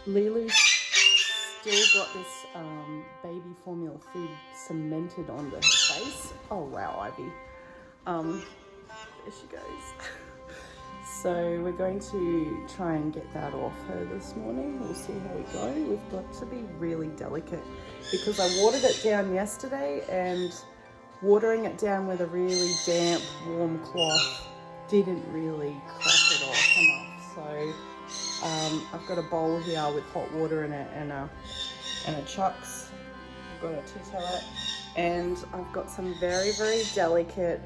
Leeloo's still got this baby formula food cemented onto her face. Oh wow, Ivy. There she goes. So we're going to try and get that off her this morning. We'll see how we go. We've got to be really delicate because I watered it down yesterday, and watering it down with a really damp, warm cloth didn't really crack it off enough. So I've got a bowl here with hot water in it and a chucks. I've got a tea towel, and I've got some very, very delicate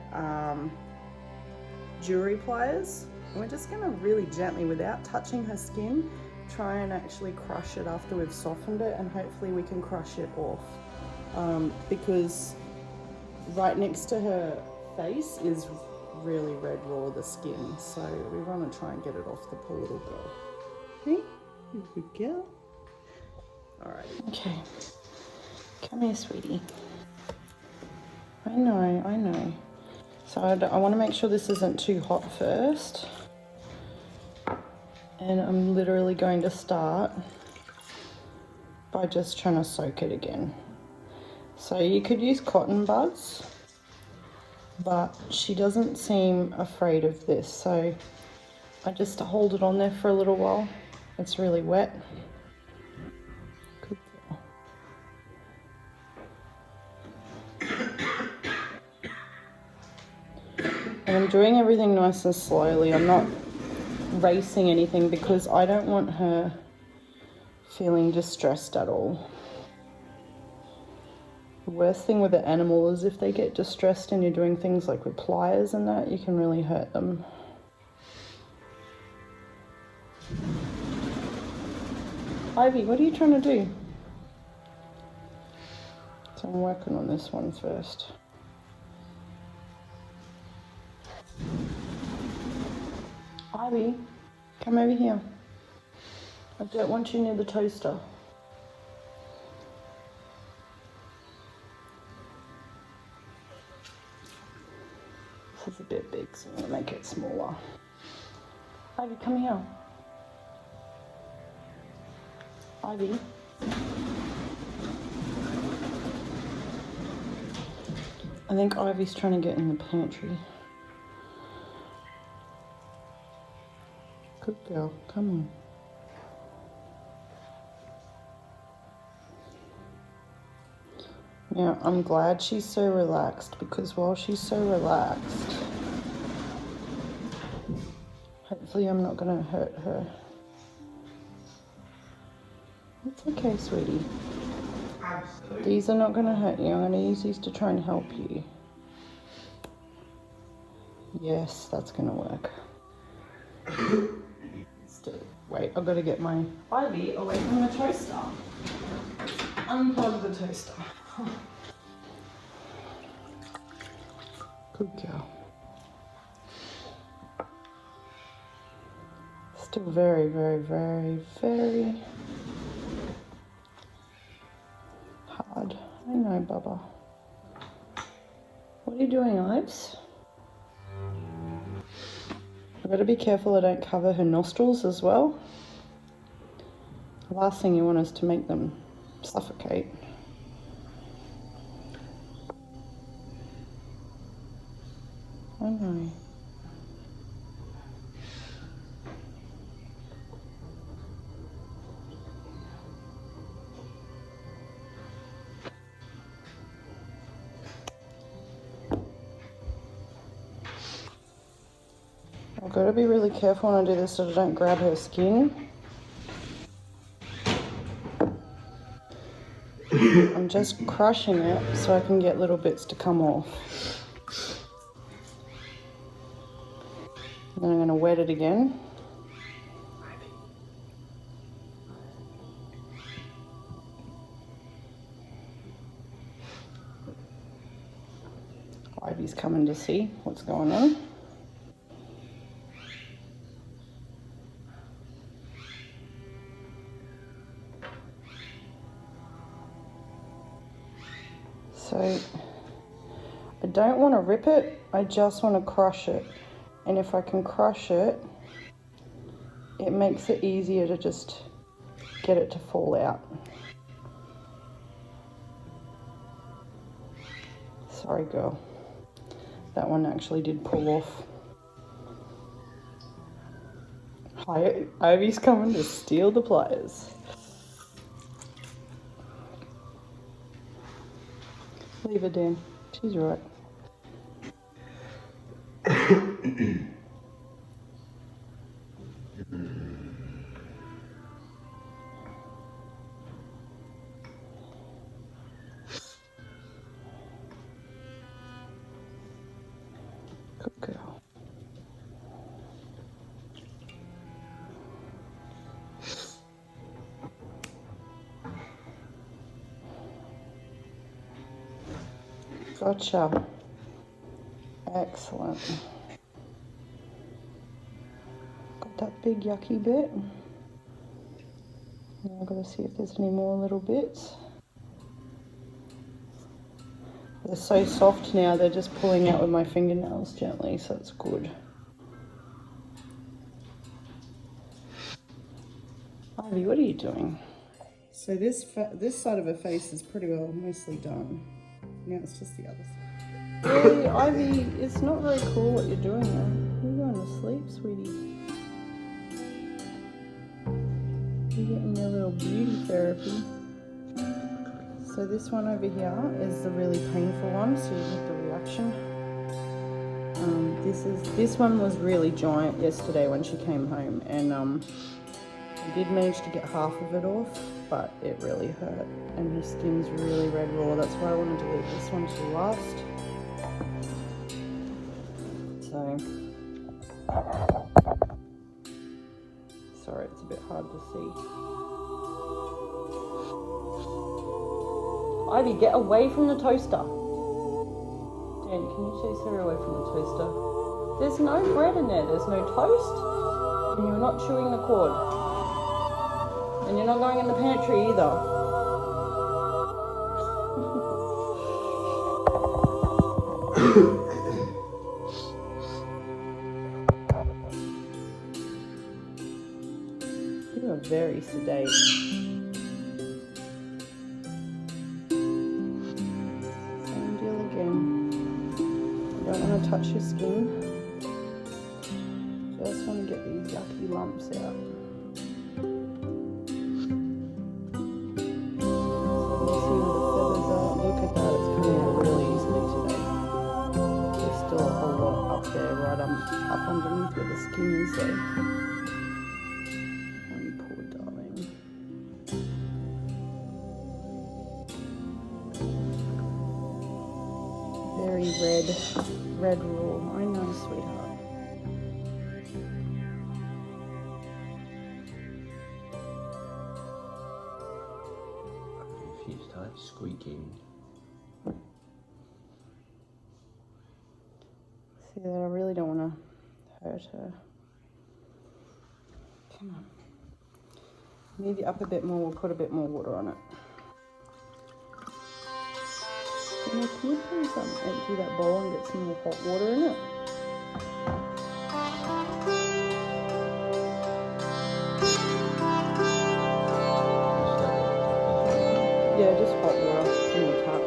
jewelry pliers. And we're just gonna really gently, without touching her skin, try and actually crush it after we've softened it, and hopefully we can crush it off. Because right next to her face is really red raw, the skin. So we wanna try and get it off the poor little girl. Hey, you good girl. All right. Okay, come here, sweetie. I know. So I want to make sure this isn't too hot first. And I'm literally going to start by just trying to soak it again. So you could use cotton buds, but she doesn't seem afraid of this. So I just hold it on there for a little while. It's really wet. Good girl. And I'm doing everything nice and slowly. I'm not racing anything because I don't want her feeling distressed at all. The worst thing with an animal is if they get distressed and you're doing things like with pliers and that, you can really hurt them. Ivy, what are you trying to do? So I'm working on this one first. Ivy, come over here. I don't want you near the toaster. This is a bit big, so I'm going to make it smaller. Ivy, come here. Ivy. I think Ivy's trying to get in the pantry. Good girl, come on. Now, I'm glad she's so relaxed, because while she's so relaxed, hopefully I'm not going to hurt her. It's okay, sweetie. Absolutely. These are not going to hurt you. I'm going to use these to try and help you. Yes, that's going to work. Wait, I've got to get my Ivy away from the toaster. Unplug the toaster. Good girl. Still very, very, very, very hard. I know, Bubba. What are you doing, Ives? I've got to be careful I don't cover her nostrils as well. The last thing you want is to make them suffocate. I know. I've got to be really careful when I do this so I don't grab her skin. I'm just crushing it so I can get little bits to come off. And then I'm going to wet it again. Ivy's coming to see what's going on. So I don't want to rip it, I just want to crush it. And if I can crush it, it makes it easier to just get it to fall out. Sorry, girl. That one actually did pull off. Hi, Ivy's coming to steal the pliers. Leave her, Dan. She's right. Good girl. Gotcha. Excellent. Got that big yucky bit. Now I've got to see if there's any more little bits. They're so soft now, they're just pulling out with my fingernails gently, so it's good. Ivy, what are you doing? So this side of her face is pretty well mostly done. Now it's just the other side. Really, Ivy, it's not very cool what you're doing now. You're going to sleep, sweetie. You're getting your little beauty therapy. So this one over here is the really painful one, so you get the reaction. This one was really giant yesterday when she came home, and I did manage to get half of it off, but it really hurt, and her skin's really red raw. That's why I wanted to leave this one to last. So, sorry, it's a bit hard to see. Ivy, get away from the toaster. Dan, can you chase her away from the toaster? There's no bread in there. There's no toast. And you're not chewing the cord. And you're not going in the pantry either. You are very sedate. Touch your skin. Just want to get these yucky lumps out. So you see where the feathers are. Look at that, it's coming out really easily today. There's still a whole lot up there, right up underneath where the skin is though. Oh, you poor darling. Very red raw. I know, sweetheart. She starts squeaking. See that I really don't want to hurt her. Come on. Move it up a bit more, we'll put a bit more water on it. Can you please empty that bowl and get some more hot water in it? Yeah, just hot water from the tap.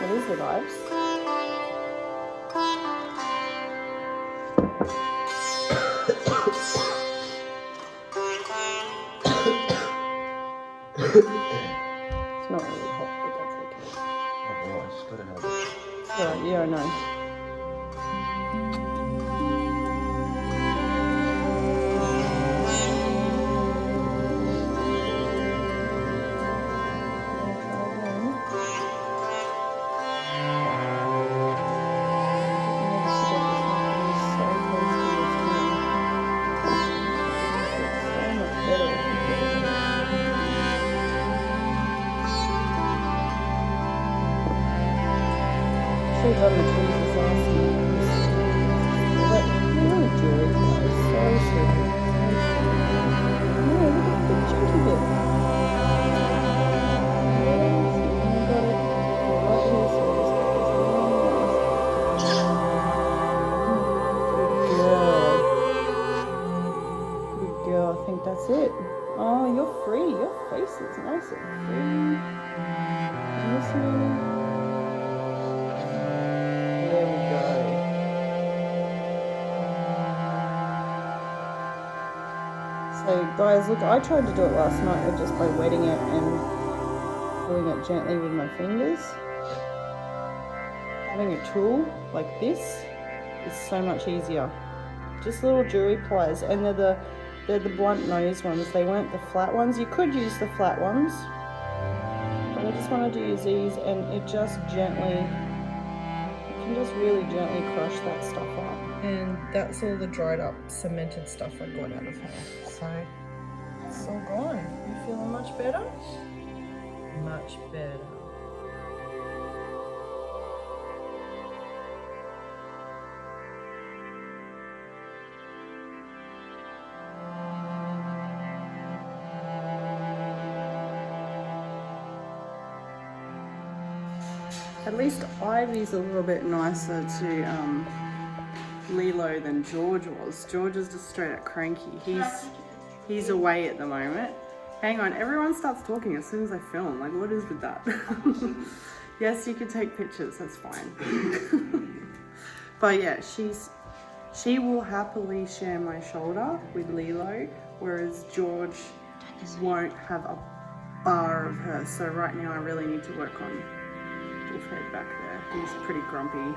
What is it, Ives? It's not really hot, but that's okay. Oh, it's got to have it. Alright, yeah, I know. That's it. Oh, you're free. Your face is nice and free. Listening. There we go. So guys, look, I tried to do it last night just by wetting it and pulling it gently with my fingers. Having a tool like this is so much easier. Just little jewelry pliers, and they're the blunt nose ones. They weren't the flat ones. You could use the flat ones, but I just wanted to use these, and it just gently, you can just really gently crush that stuff up. And that's all the dried up cemented stuff I got out of her. So it's all gone. You feeling much better? Much better. At least Ivy's a little bit nicer to Leeloo than George was. George is just straight up cranky. He's away at the moment. Hang on, everyone starts talking as soon as I film. Like, what is with that? Yes, you can take pictures, that's fine. But yeah, she will happily share my shoulder with Leeloo, whereas George won't have a bar of her. So right now I really need to work on Wolf Head back there. He's pretty grumpy.